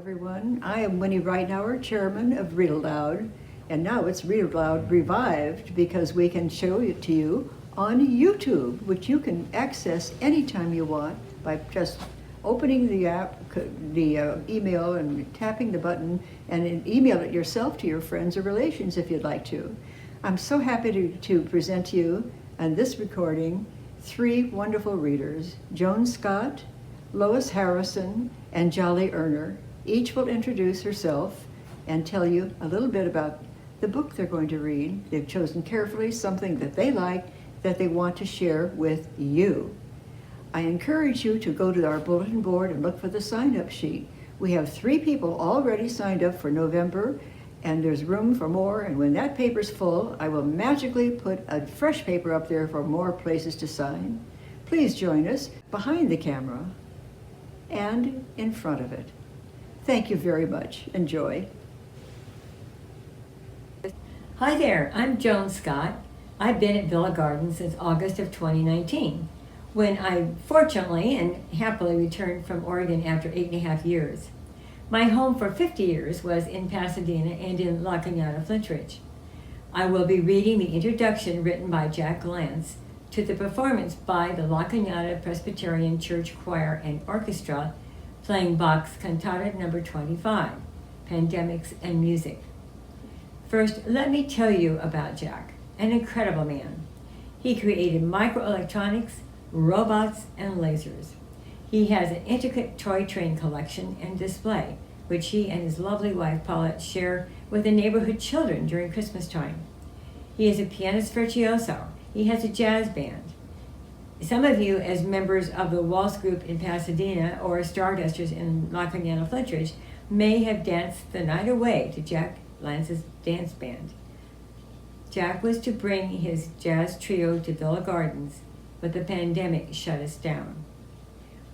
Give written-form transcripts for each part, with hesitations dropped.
Everyone. I am Winnie Reitnouer, Chairman of Read Aloud, and now it's Read Aloud Revived because we can show it to you on YouTube, which you can access anytime you want by just opening the app, the email, and tapping the button, and email it yourself to your friends or relations if you'd like to. I'm so happy to present to you on this recording three wonderful readers, Joan Scott, Lois Harrison, and Jolly Urner. Each will introduce herself and tell you a little bit about the book they're going to read. They've chosen carefully something that they like, that they want to share with you. I encourage you to go to our bulletin board and look for the sign-up sheet. We have 3 people already signed up for November, and there's room for more, and when that paper's full, I will magically put a fresh paper up there for more places to sign. Please join us behind the camera and in front of it. Thank you very much. Enjoy. Hi there, I'm Joan Scott. I've been at Villa Gardens since August of 2019, when I fortunately and happily returned from Oregon after 8.5 years. My home for 50 years was in Pasadena and in La Cañada, Flintridge. I will be reading the introduction written by Jack Lance to the performance by the La Cañada Presbyterian Church Choir and Orchestra, playing Bach's Cantata No. 25, Pandemics and Music. First, let me tell you about Jack, an incredible man. He created microelectronics, robots, and lasers. He has an intricate toy train collection and display, which he and his lovely wife Paulette share with the neighborhood children during Christmas time. He is a pianist virtuoso. He has a jazz band. Some of you, as members of the Waltz group in Pasadena or Stardusters in La Cañada, Flintridge, may have danced the night away to Jack Lance's dance band. Jack was to bring his jazz trio to Villa Gardens, but the pandemic shut us down.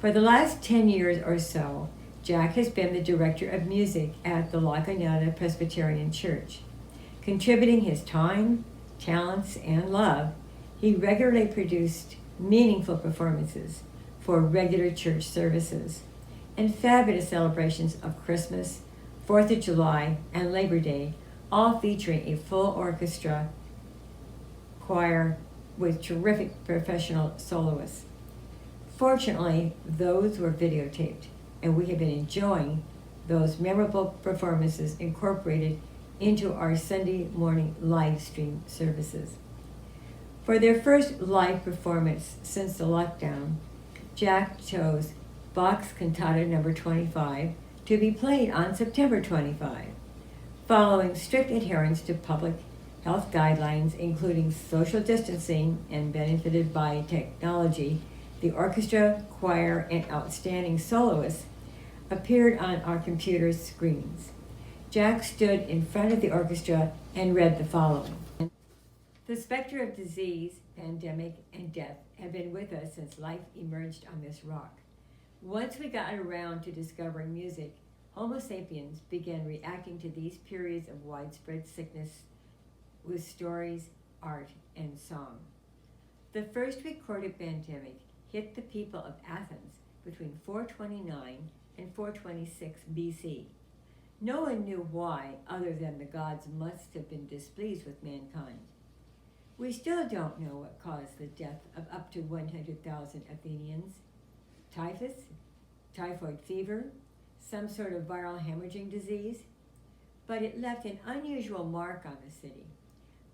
For the last 10 years or so, Jack has been the director of music at the La Cañada Presbyterian Church. Contributing his time, talents, and love, he regularly produced meaningful performances for regular church services and fabulous celebrations of Christmas, 4th of July, and Labor Day, all featuring a full orchestra choir with terrific professional soloists. Fortunately, those were videotaped, and we have been enjoying those memorable performances incorporated into our Sunday morning live stream services. For their first live performance since the lockdown, Jack chose Bach's Cantata No. 25 to be played on September 25. Following strict adherence to public health guidelines, including social distancing and benefited by technology, the orchestra, choir, and outstanding soloists appeared on our computer screens. Jack stood in front of the orchestra and read the following. The specter of disease, pandemic, and death have been with us since life emerged on this rock. Once we got around to discovering music, Homo sapiens began reacting to these periods of widespread sickness with stories, art, and song. The first recorded pandemic hit the people of Athens between 429 and 426 BC. No one knew why, other than the gods must have been displeased with mankind. We still don't know what caused the death of up to 100,000 Athenians. Typhus, typhoid fever, some sort of viral hemorrhaging disease, but it left an unusual mark on the city.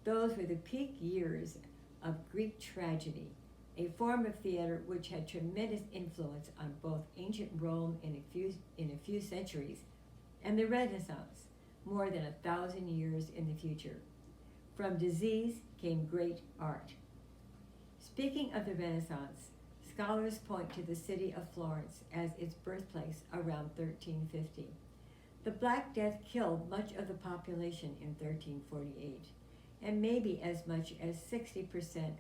Those were the peak years of Greek tragedy, a form of theater which had tremendous influence on both ancient Rome in a few centuries and the Renaissance, more than 1,000 years in the future. From disease came great art. Speaking of the Renaissance, scholars point to the city of Florence as its birthplace around 1350. The Black Death killed much of the population in 1348, and maybe as much as 60%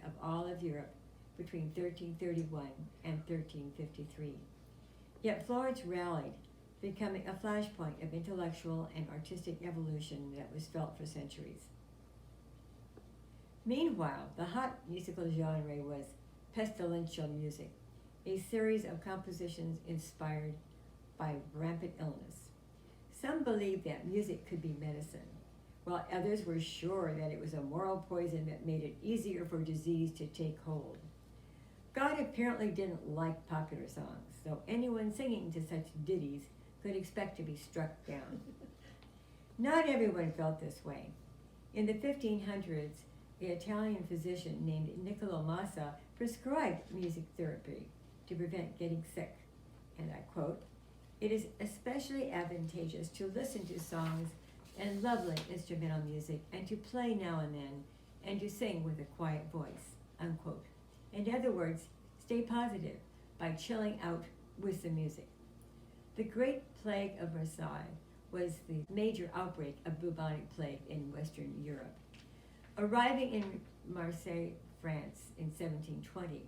of all of Europe between 1331 and 1353. Yet Florence rallied, becoming a flashpoint of intellectual and artistic evolution that was felt for centuries. Meanwhile, the hot musical genre was pestilential music, a series of compositions inspired by rampant illness. Some believed that music could be medicine, while others were sure that it was a moral poison that made it easier for disease to take hold. God apparently didn't like popular songs, so anyone singing to such ditties could expect to be struck down. Not everyone felt this way. In the 1500s, the Italian physician named Niccolo Massa prescribed music therapy to prevent getting sick. And I quote, "It is especially advantageous to listen to songs and lovely instrumental music and to play now and then and to sing with a quiet voice," unquote. In other words, stay positive by chilling out with the music. The Great Plague of Marseille was the major outbreak of bubonic plague in Western Europe. Arriving in Marseille, France in 1720,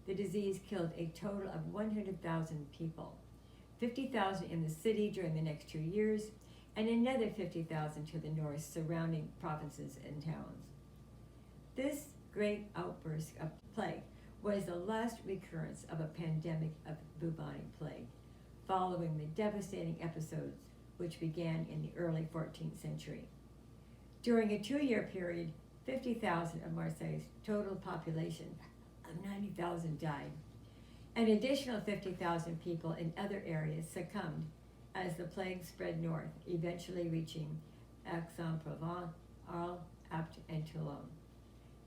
the disease killed a total of 100,000 people, 50,000 in the city during the next 2 years, and another 50,000 to the north surrounding provinces and towns. This great outburst of plague was the last recurrence of a pandemic of bubonic plague, following the devastating episodes which began in the early 14th century. During a 2-year period, 50,000 of Marseille's total population of 90,000 died. An additional 50,000 people in other areas succumbed as the plague spread north, eventually reaching Aix-en-Provence, Arles, Apt, and Toulon.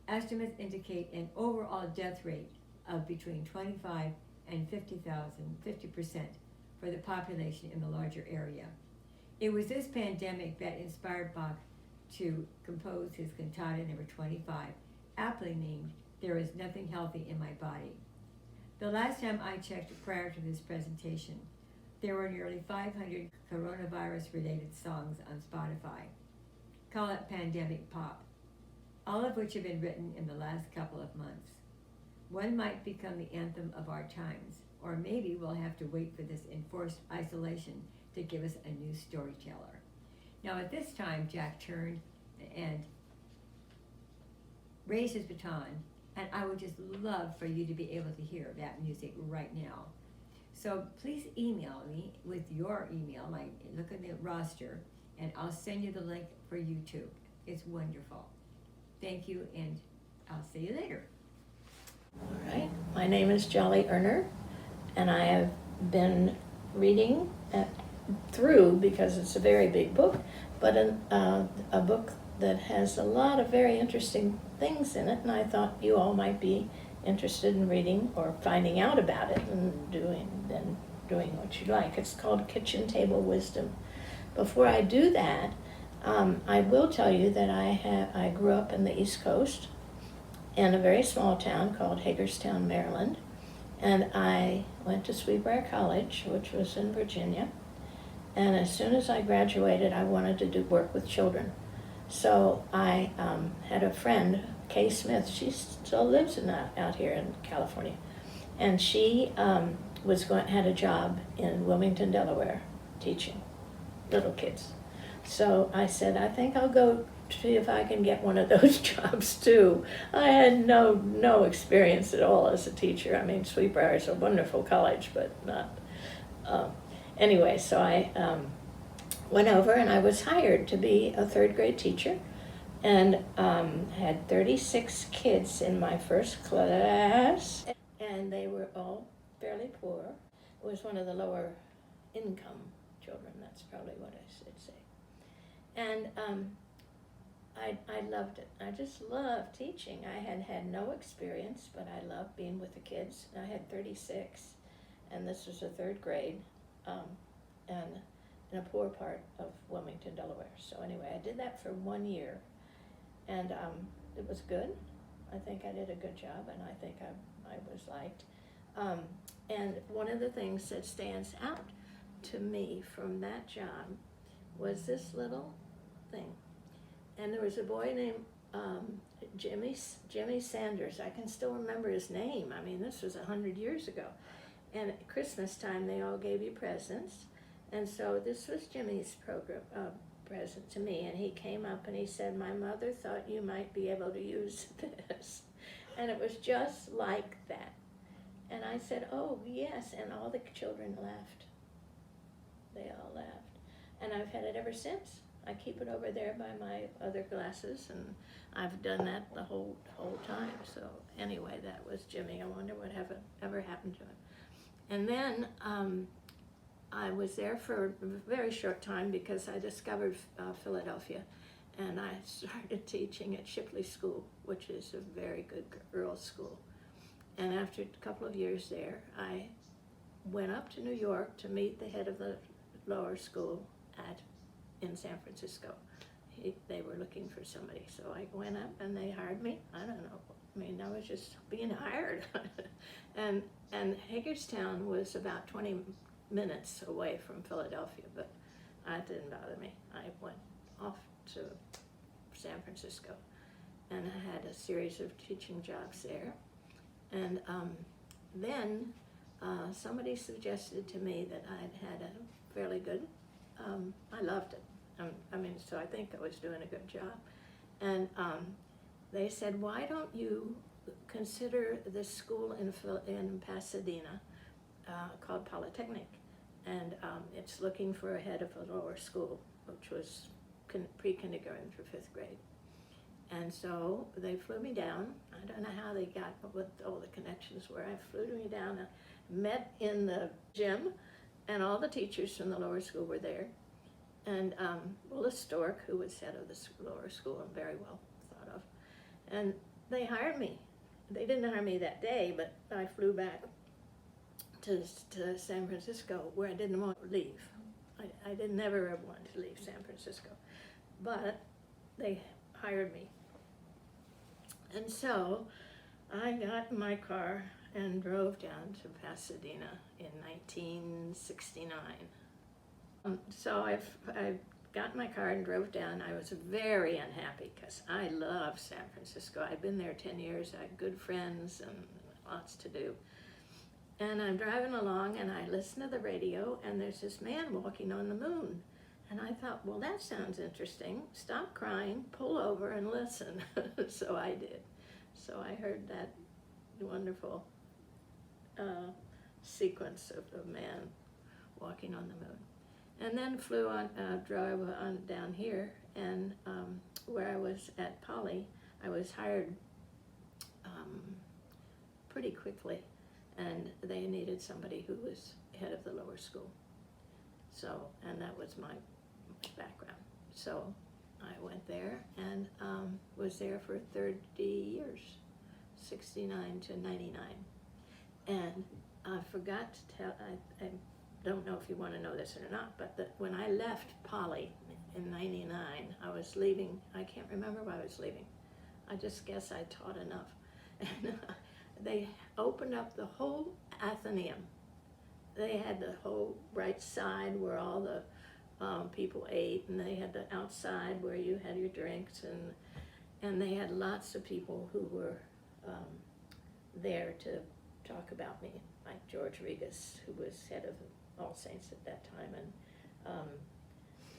Estimates indicate an overall death rate of between 25 and 50% for the population in the larger area. It was this pandemic that inspired Bach to compose his Cantata number 25, aptly named "There is Nothing Healthy in My Body." The last time I checked prior to this presentation, there were nearly 500 coronavirus-related songs on Spotify. Call it pandemic pop, all of which have been written in the last couple of months. One might become the anthem of our times, or maybe we'll have to wait for this enforced isolation to give us a new storyteller. Now at this time, Jack turned and raised his baton, and I would just love for you to be able to hear that music right now. So please email me with your email, look at the roster, and I'll send you the link for YouTube. It's wonderful. Thank you, and I'll see you later. All right, my name is Jolly Urner, and I have been reading through, because it's a very big book, but a book that has a lot of very interesting things in it, and I thought you all might be interested in reading or finding out about it and doing what you like. It's called Kitchen Table Wisdom. Before I do that, I will tell you that I grew up in the East Coast in a very small town called Hagerstown, Maryland, and I went to Sweetbriar College, which was in Virginia, and as soon as I graduated, I wanted to do work with children. So I had a friend, Kay Smith. She still lives out here in California, and she had a job in Wilmington, Delaware, teaching little kids. So I said, I think I'll go see if I can get one of those jobs too. I had no experience at all as a teacher. I mean, Sweetbriar is a wonderful college, but not. Anyway, so I went over and I was hired to be a third grade teacher, and had 36 kids in my first class, and they were all fairly poor. It was one of the lower income children, that's probably what I should say. And I loved it. I just loved teaching. I had no experience, but I loved being with the kids. I had 36, and this was a third grade, and in a poor part of Wilmington, Delaware. So anyway, I did that for 1 year, and it was good. I think I did a good job, and I think I was liked. And one of the things that stands out to me from that job was this little thing. And there was a boy named Jimmy Sanders. I can still remember his name. I mean, this was 100 years ago. And at Christmas time, they all gave you presents. And so this was Jimmy's present to me. And he came up and he said, "My mother thought you might be able to use this." And it was just like that. And I said, "Oh, yes." And all the children laughed. They all laughed. and I've had it ever since. I keep it over there by my other glasses, and I've done that the whole time. So anyway, that was Jimmy. I wonder what ever happened to him. And then I was there for a very short time because I discovered Philadelphia, and I started teaching at Shipley School, which is a very good girls' school. And after a couple of years there, I went up to New York to meet the head of the lower school in San Francisco. They were looking for somebody, so I went up and they hired me. I don't know. I mean, I was just being hired. and Hagerstown was about 20 minutes away from Philadelphia, but that didn't bother me. I went off to San Francisco, and I had a series of teaching jobs there. And then somebody suggested to me that I'd had a fairly good, I loved it. So I think I was doing a good job. And they said, why don't you consider this school in Pasadena called Polytechnic? And it's looking for a head of a lower school, which was pre-kindergarten through 5th grade. And so they flew me down. I don't know how they got what all the connections were. I flew me down and met in the gym, and all the teachers from the lower school were there. And Willis Stork, who was head of the lower school and very well thought of. And they hired me. They didn't hire me that day, but I flew back to San Francisco, where I didn't want to leave. I didn't never want to leave San Francisco. But they hired me. And so I got in my car and drove down to Pasadena in 1969. So I got in my car and drove down. I was very unhappy because I love San Francisco. I'd been there 10 years. I had good friends and lots to do. And I'm driving along and I listen to the radio, and there's this man walking on the moon. And I thought, well, that sounds interesting. Stop crying, pull over and listen. So I did. So I heard that wonderful sequence of a man walking on the moon. And then drove on down here, and where I was at Poly, I was hired pretty quickly, and they needed somebody who was head of the lower school. So, and that was my background. So I went there and was there for 30 years, 69 to 99. And I forgot to tell, I don't know if you want to know this or not, but when I left Poly in 99, I was leaving. I can't remember why I was leaving. I just guess I taught enough. And they opened up the whole Athenaeum. They had the whole right side where all the people ate, and they had the outside where you had your drinks, and they had lots of people who were there to talk about me, like George Regas, who was head of All Saints at that time,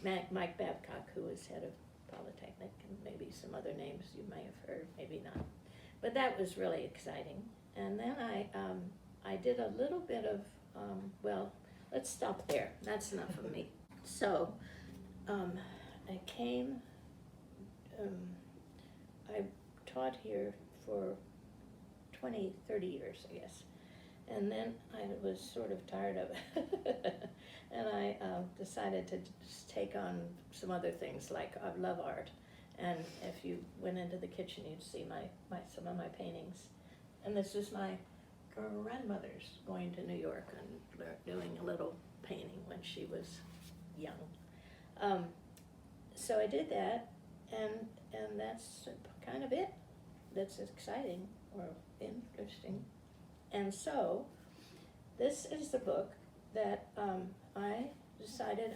and Mike Babcock, who was head of Polytechnic, and maybe some other names you may have heard, maybe not. But that was really exciting. And then I did a little bit of, well, let's stop there. That's enough of me. So I came, I taught here for 20, 30 years, I guess. And then I was sort of tired of it. And I decided to just take on some other things, like I love art. And if you went into the kitchen, you'd see some of my paintings. And this is my grandmother's going to New York and doing a little painting when she was young. So I did that, and that's kind of it. That's exciting or interesting. And so this is the book that I decided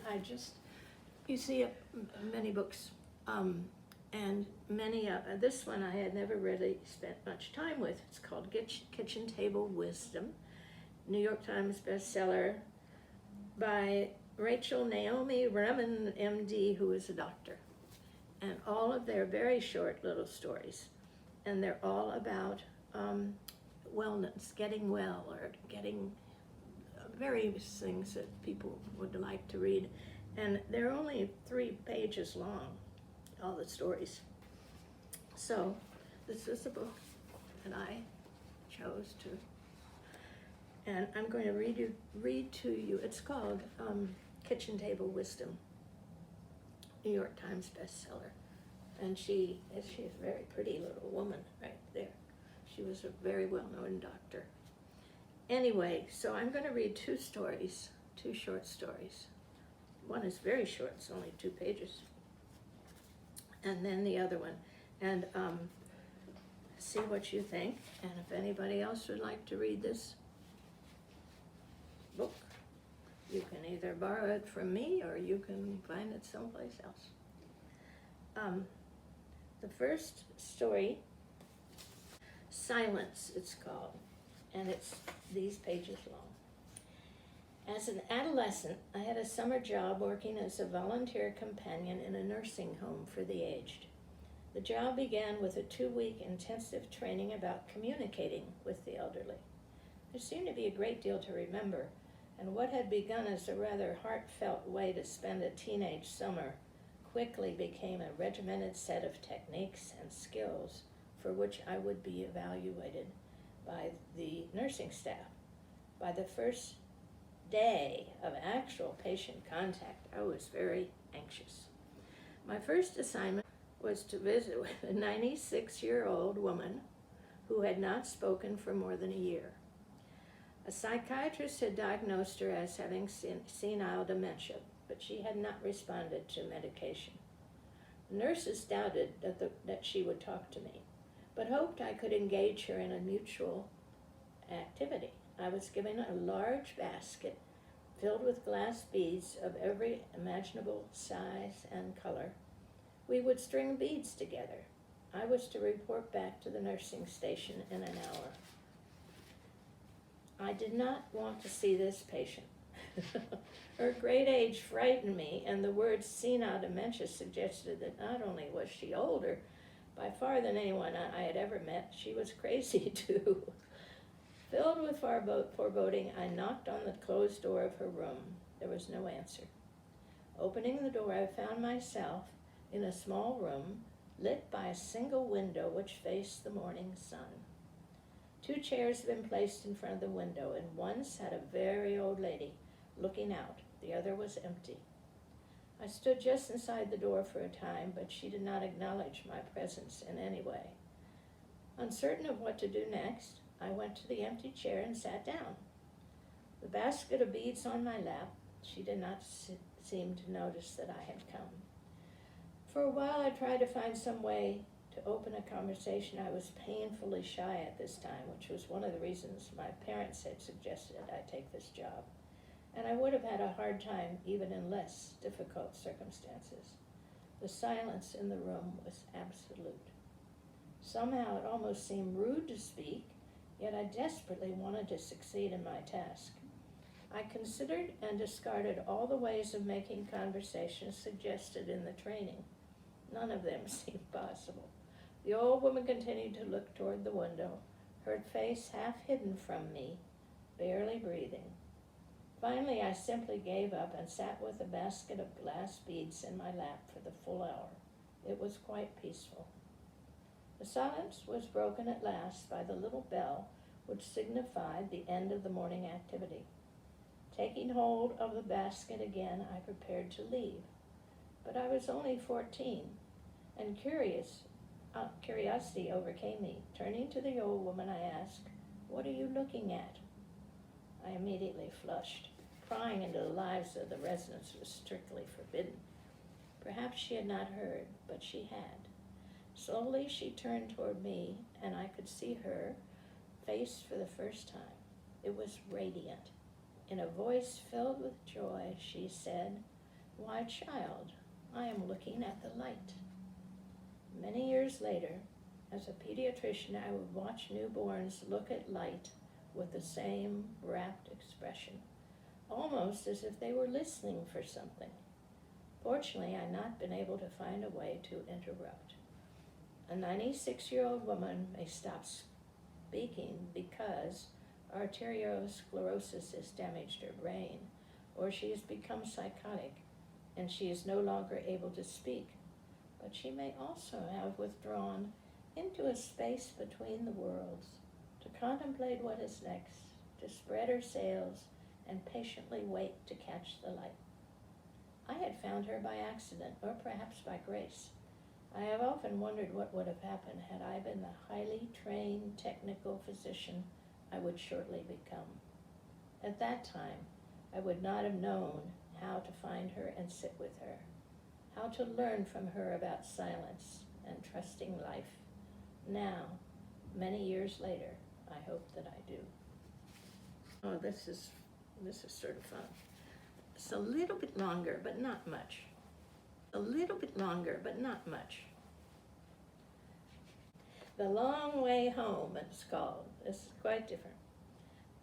you see many books, and many this one I had never really spent much time with. It's called Kitchen Table Wisdom, New York Times bestseller by Rachel Naomi Remen, MD, who is a doctor. And all of their very short little stories. And they're all about wellness, getting well, or getting various things that people would like to read. And they're only 3 pages long, all the stories. So this is a book that I chose to, and I'm going to read to you. It's called Kitchen Table Wisdom, New York Times bestseller. And she's a very pretty little woman right there. She was a very well-known doctor. Anyway, so I'm going to read 2 stories, 2 short stories. One is very short, it's only 2 pages. And then the other one. And see what you think. And if anybody else would like to read this book, you can either borrow it from me or you can find it someplace else. The first story, Silence, it's called, and it's these pages long. As an adolescent, I had a summer job working as a volunteer companion in a nursing home for the aged. The job began with a 2-week intensive training about communicating with the elderly. There seemed to be a great deal to remember, and what had begun as a rather heartfelt way to spend a teenage summer quickly became a regimented set of techniques and skills for which I would be evaluated by the nursing staff. By the first day of actual patient contact, I was very anxious. My first assignment was to visit with a 96-year-old woman who had not spoken for more than a year. A psychiatrist had diagnosed her as having senile dementia, but she had not responded to medication. The nurses doubted that she would talk to me, but hoped I could engage her in a mutual activity. I was given a large basket filled with glass beads of every imaginable size and color. We would string beads together. I was to report back to the nursing station in an hour. I did not want to see this patient. Her great age frightened me, and the word senile dementia suggested that not only was she older, by far than anyone I had ever met, she was crazy too. Filled with foreboding, I knocked on the closed door of her room. There was no answer. Opening the door, I found myself in a small room lit by a single window which faced the morning sun. 2 chairs had been placed in front of the window, and one sat a very old lady looking out. The other was empty. I stood just inside the door for a time, but she did not acknowledge my presence in any way. Uncertain of what to do next, I went to the empty chair and sat down. The basket of beads on my lap, she did not seem to notice that I had come. For a while I tried to find some way to open a conversation. I was painfully shy at this time, which was one of the reasons my parents had suggested I take this job. And I would have had a hard time even in less difficult circumstances. The silence in the room was absolute. Somehow it almost seemed rude to speak, yet I desperately wanted to succeed in my task. I considered and discarded all the ways of making conversation suggested in the training. None of them seemed possible. The old woman continued to look toward the window, her face half hidden from me, barely breathing. Finally, I simply gave up and sat with a basket of glass beads in my lap for the full hour. It was quite peaceful. The silence was broken at last by the little bell which signified the end of the morning activity. Taking hold of the basket again, I prepared to leave. But I was only 14, and curiosity overcame me. Turning to the old woman, I asked, "What are you looking at?" I immediately flushed. Prying into the lives of the residents was strictly forbidden. Perhaps she had not heard, but she had. Slowly she turned toward me, and I could see her face for the first time. It was radiant. In a voice filled with joy, she said, "Why, child, I am looking at the light." Many years later, as a pediatrician, I would watch newborns look at light with the same rapt expression, almost as if they were listening for something. Fortunately, I had not been able to find a way to interrupt. A 96-year-old woman may stop speaking because arteriosclerosis has damaged her brain, or she has become psychotic. and she is no longer able to speak, but she may also have withdrawn into a space between the worlds to contemplate what is next, to spread her sails and patiently wait to catch the light. I had found her by accident, or perhaps by grace. I have often wondered what would have happened had I been the highly trained technical physician I would shortly become. At that time, I would not have known how to find her and sit with her, how to learn from her about silence and trusting life. Now, many years later, I hope that I do. Oh, this is sort of fun. It's a little bit longer, but not much. A little bit longer, but not much. The Long Way Home, it's called. This is quite different.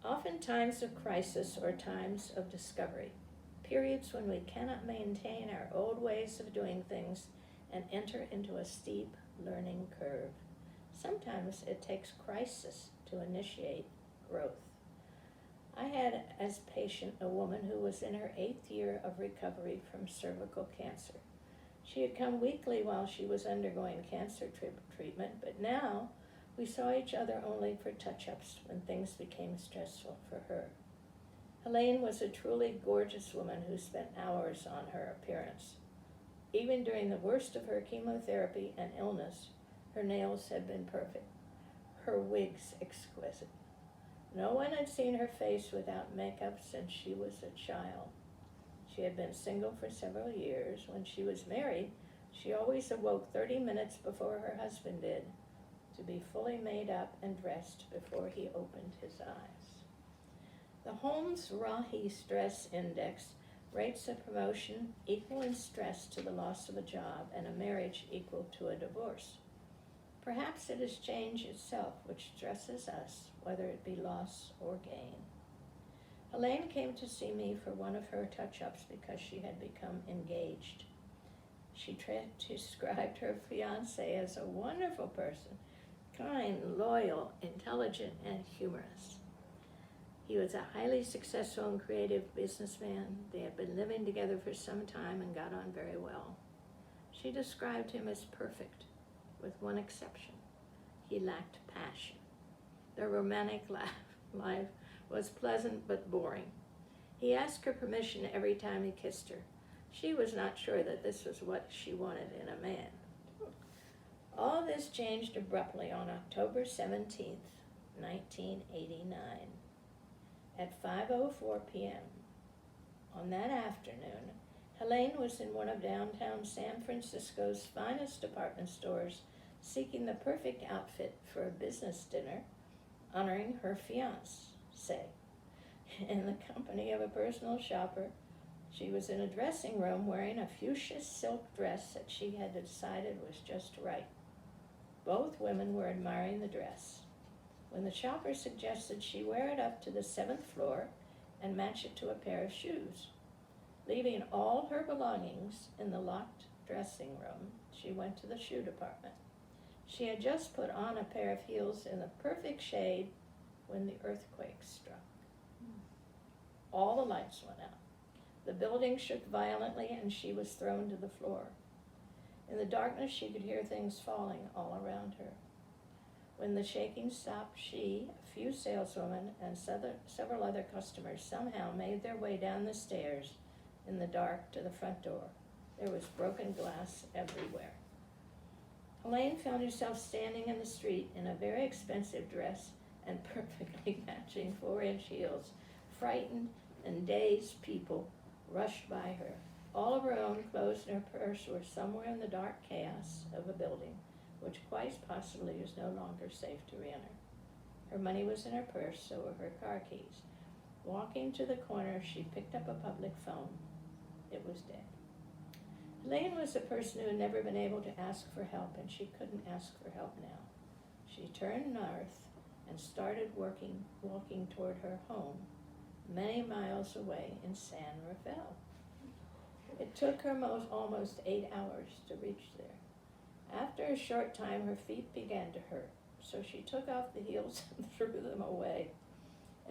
Often times of crisis or times of discovery, periods when we cannot maintain our old ways of doing things and enter into a steep learning curve. Sometimes it takes crisis to initiate growth. I had as patient a woman who was in her 8th year of recovery from cervical cancer. She had come weekly while she was undergoing cancer treatment, but now we saw each other only for touch-ups when things became stressful for her. Helene was a truly gorgeous woman who spent hours on her appearance. Even during the worst of her chemotherapy and illness, her nails had been perfect, her wigs exquisite. No one had seen her face without makeup since she was a child. She had been single for several years. When she was married, she always awoke 30 minutes before her husband did to be fully made up and dressed before he opened his eyes. The Holmes Rahe Stress Index rates a promotion equal in stress to the loss of a job and a marriage equal to a divorce. Perhaps it is change itself which stresses us, whether it be loss or gain. Helene came to see me for one of her touch-ups because she had become engaged. She described her fiancé as a wonderful person, kind, loyal, intelligent, and humorous. He was a highly successful and creative businessman. They had been living together for some time and got on very well. She described him as perfect, with one exception. He lacked passion. Their romantic life was pleasant but boring. He asked her permission every time he kissed her. She was not sure that this was what she wanted in a man. All this changed abruptly on October 17th, 1989. At 5:04 p.m. on that afternoon, Helene was in one of downtown San Francisco's finest department stores seeking the perfect outfit for a business dinner honoring her fiancé. In the company of a personal shopper, she was in a dressing room wearing a fuchsia silk dress that she had decided was just right. Both women were admiring the dress when the shopper suggested she wear it up to the 7th floor and match it to a pair of shoes. Leaving all her belongings in the locked dressing room, she went to the shoe department. She had just put on a pair of heels in the perfect shade when the earthquake struck. All the lights went out. The building shook violently and she was thrown to the floor. In the darkness, she could hear things falling all around her. When the shaking stopped, she, a few saleswomen, and several other customers somehow made their way down the stairs in the dark to the front door. There was broken glass everywhere. Helene found herself standing in the street in a very expensive dress and perfectly matching 4-inch heels. Frightened and dazed people rushed by her. All of her own clothes and her purse were somewhere in the dark chaos of a building, which quite possibly was no longer safe to re-enter. Her money was in her purse, so were her car keys. Walking to the corner, she picked up a public phone. It was dead. Helene was a person who had never been able to ask for help, and she couldn't ask for help now. She turned north and started walking toward her home, many miles away in San Rafael. It took her almost 8 hours to reach there. After a short time, her feet began to hurt, so she took off the heels and threw them away.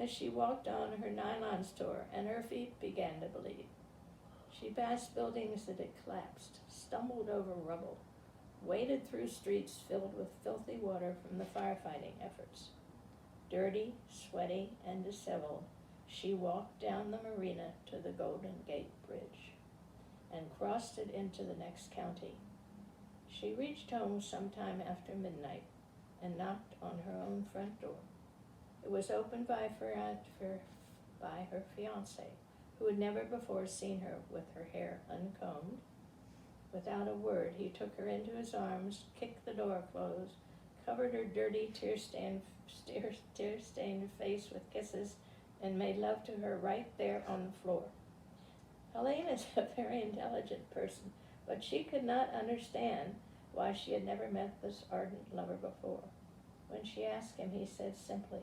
As she walked on, her nylons tore, and her feet began to bleed. She passed buildings that had collapsed, stumbled over rubble, waded through streets filled with filthy water from the firefighting efforts. Dirty, sweaty, and disheveled, she walked down the marina to the Golden Gate Bridge and crossed it into the next county. She reached home sometime after midnight and knocked on her own front door. It was opened by her fiancé, who had never before seen her with her hair uncombed. Without a word, he took her into his arms, kicked the door closed, covered her dirty, tear-stained face with kisses, and made love to her right there on the floor. Helene is a very intelligent person, but she could not understand why she had never met this ardent lover before. When she asked him, he said simply,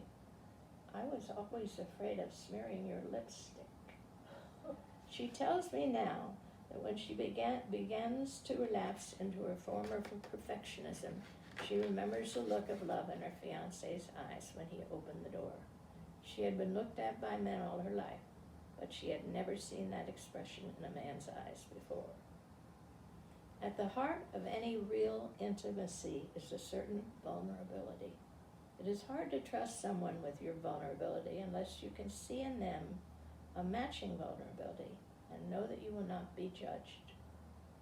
"I was always afraid of smearing your lipstick." She tells me now that when she begins to relapse into her former perfectionism, she remembers the look of love in her fiancé's eyes when he opened the door. She had been looked at by men all her life, but she had never seen that expression in a man's eyes before. At the heart of any real intimacy is a certain vulnerability. It is hard to trust someone with your vulnerability unless you can see in them a matching vulnerability and know that you will not be judged.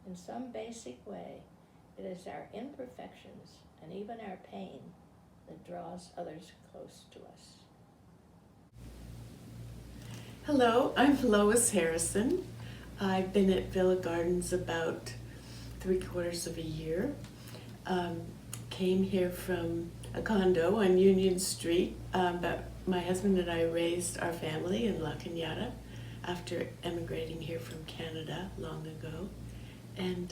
In some basic way, it is our imperfections and even our pain that draws others close to us. Hello, I'm Lois Harrison. I've been at Villa Gardens about 3/4 of a year. Came here from a condo on Union Street, but my husband and I raised our family in La Cañada after emigrating here from Canada long ago. And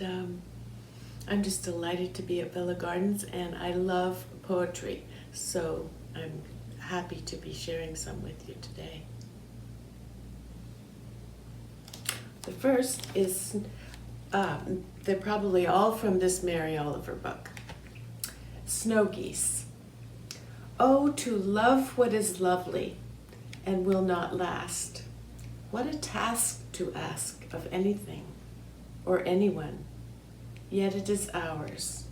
I'm just delighted to be at Villa Gardens, and I love poetry, so I'm happy to be sharing some with you today. The first is, they're probably all from this Mary Oliver book. Snow Geese. Oh, to love what is lovely and will not last. What a task to ask of anything or anyone, yet it is ours.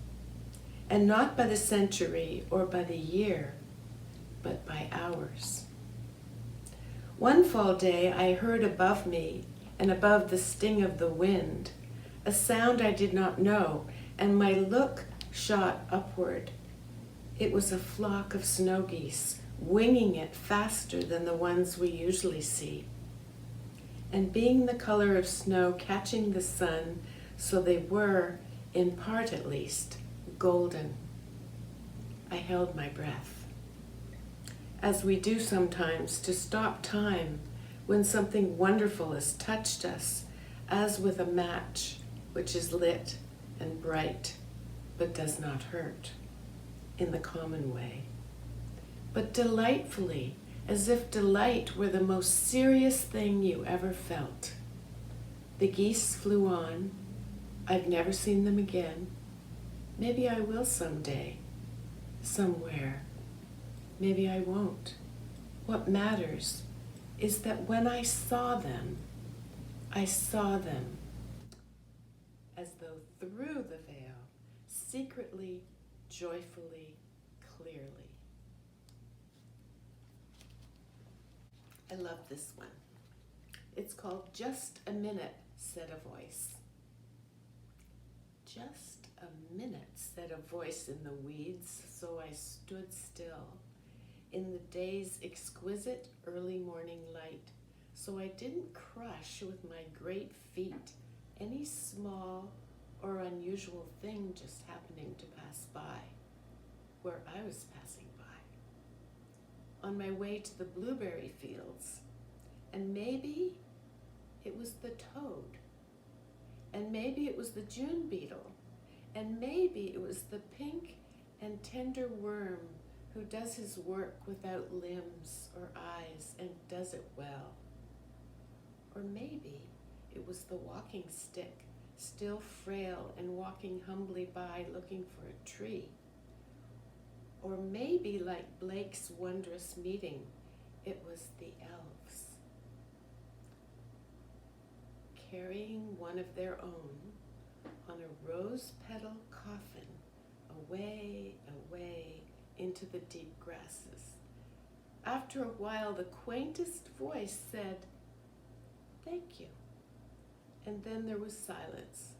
And not by the century or by the year, but by hours. One fall day I heard above me and above the sting of the wind a sound I did not know, and my look shot upward. It was a flock of snow geese, winging it faster than the ones we usually see. And being the color of snow catching the sun, so they were, in part at least, golden. I held my breath. As we do sometimes, to stop time when something wonderful has touched us, as with a match which is lit and bright, but does not hurt in the common way, but delightfully, as if delight were the most serious thing you ever felt. The geese flew on. I've never seen them again. Maybe I will someday, somewhere. Maybe I won't. What matters is that when I saw them as though through the veil, secretly, joyfully, clearly. I love this one. It's called Just a Minute, said a voice. Just a minute, said a voice in the weeds, so I stood still in the day's exquisite early morning light, so I didn't crush with my great feet any small or unusual thing just happening to pass by where I was passing by. On my way to the blueberry fields, and maybe it was the toad, and maybe it was the June beetle, and maybe it was the pink and tender worm who does his work without limbs or eyes and does it well. Or maybe it was the walking stick, still frail and walking humbly by looking for a tree. Or maybe, like Blake's wondrous meeting, it was the elves. carrying one of their own on a rose petal coffin away, away into the deep grasses. After a while, the quaintest voice said, "Thank you." And then there was silence.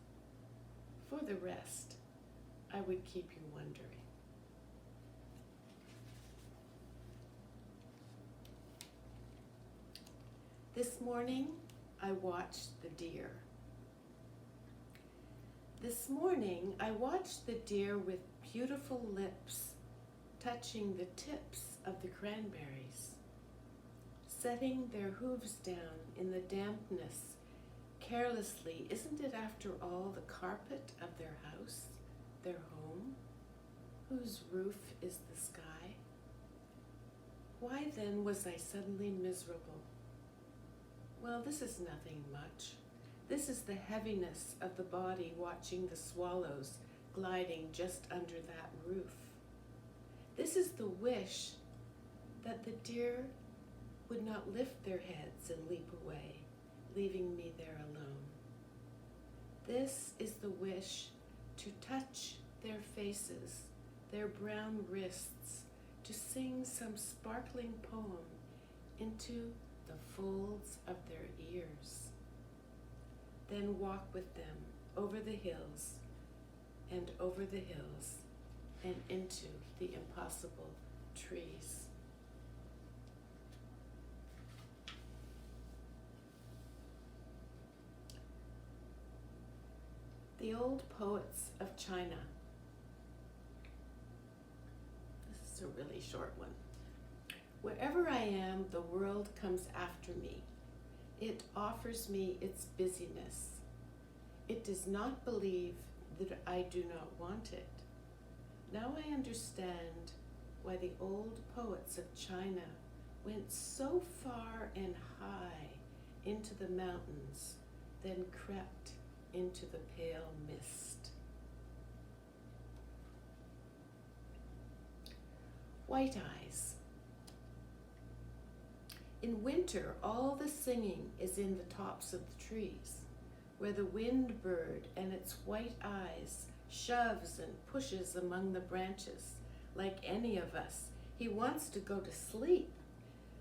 For the rest, I would keep you wondering. This morning, I watched the deer. This morning, I watched the deer with beautiful lips touching the tips of the cranberries, setting their hooves down in the dampness carelessly. Isn't it, after all, the carpet of their house, their home, whose roof is the sky? Why then was I suddenly miserable? Well, this is nothing much. This is the heaviness of the body watching the swallows gliding just under that roof. This is the wish that the deer would not lift their heads and leap away, leaving me there alone. This is the wish to touch their faces, their brown wrists, to sing some sparkling poem into the folds of their ears. Then walk with them over the hills and over the hills and into the impossible trees. The old poets of China. This is a really short one. Wherever I am, the world comes after me. It offers me its busyness. It does not believe that I do not want it. Now I understand why the old poets of China went so far and high into the mountains, then crept into the pale mist. White eyes. In winter, all the singing is in the tops of the trees, where the wind bird and its white eyes shoves and pushes among the branches. Like any of us, he wants to go to sleep,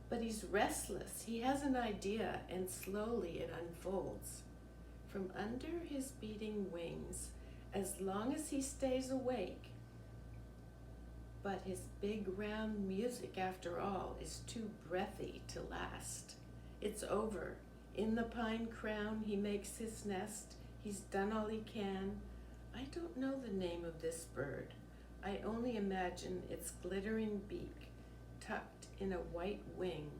but he's restless. He has an idea, and slowly it unfolds. From under his beating wings, as long as he stays awake. But his big round music, after all, is too breathy to last. It's over. In the pine crown he makes his nest. He's done all he can. I don't know the name of this bird. I only imagine its glittering beak tucked in a white wing,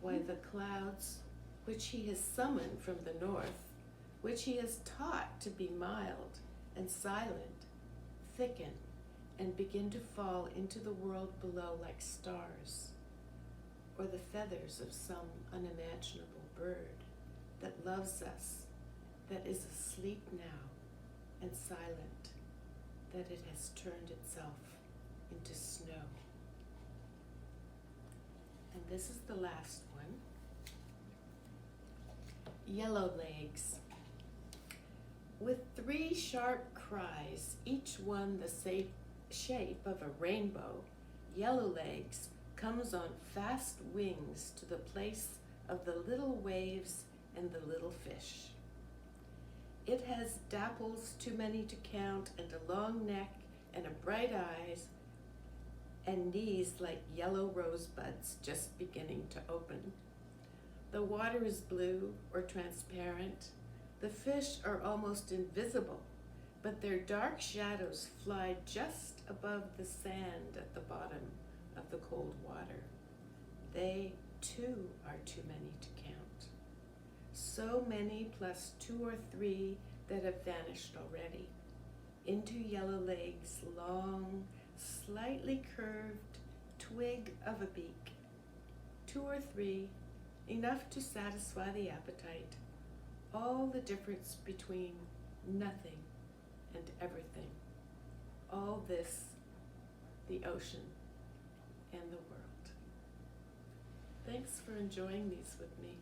while the clouds, which he has summoned from the north, which he has taught to be mild and silent, thicken and begin to fall into the world below like stars, or the feathers of some unimaginable bird that loves us, that is asleep now and silent, that it has turned itself into snow. And this is the last one. Yellow legs. With 3 sharp cries, each one the shape of a rainbow, Yellowlegs comes on fast wings to the place of the little waves and the little fish. It has dapples too many to count, and a long neck, and a bright eyes, and knees like yellow rosebuds just beginning to open. The water is blue or transparent. The fish are almost invisible, but their dark shadows fly just above the sand at the bottom of the cold water. They, too, are too many to count. So many plus 2 or 3 that have vanished already. Into Yellowleg's long, slightly curved twig of a beak. 2 or 3, enough to satisfy the appetite. All the difference between nothing and everything. All this, the ocean and the world. Thanks for enjoying these with me.